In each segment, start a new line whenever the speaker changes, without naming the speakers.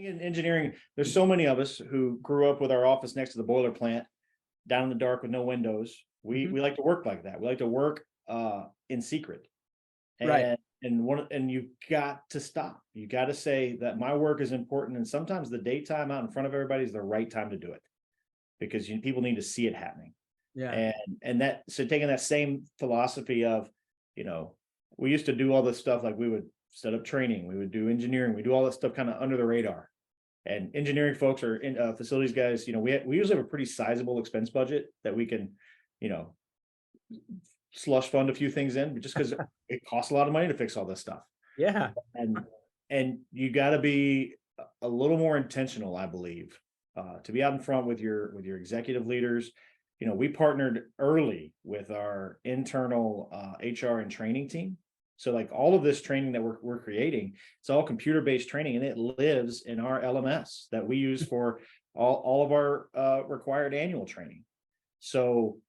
think in engineering, there's so many of us who grew up with our office next to the boiler plant, down in the dark with no windows. We like to work like that. We like to work in secret.
Right.
And you got to stop. You got to say that my work is important. And sometimes the daytime out in front of everybody is the right time to do it because people need to see it happening.
Yeah.
And that, so taking that same philosophy of, you know, we used to do all this stuff, like we would set up training, we would do engineering, we do all that stuff kind of under the radar. And engineering folks or in facilities guys, you know, we usually have a pretty sizable expense budget that we can, you know, slush fund a few things in, just because it costs a lot of money to fix all this stuff.
Yeah.
And you got to be a little more intentional, I believe, to be out in front with your executive leaders. You know, we partnered early with our internal HR and training team. So like all of this training that we're creating, it's all computer-based training, and it lives in our LMS that we use for all of our required annual training. So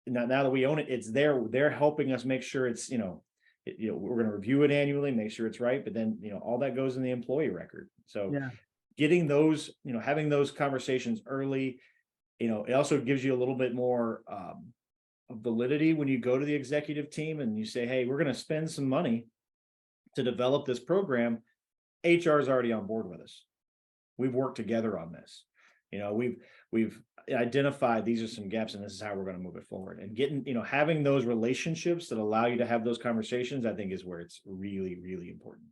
now that we own it, it's there. They're helping us make sure it's, you know, we're going to review it annually, make sure it's right. But then, you know, all that goes in the employee record. So
Yeah.
getting those, you know, having those conversations early, you know, it also gives you a little bit more validity when you go to the executive team and you say, hey, we're going to spend some money to develop this program. HR is already on board with us. We've worked together on this. You know, we've identified these are some gaps and this is how we're going to move it forward. And getting, you know, having those relationships that allow you to have those conversations, I think is where it's really, really important.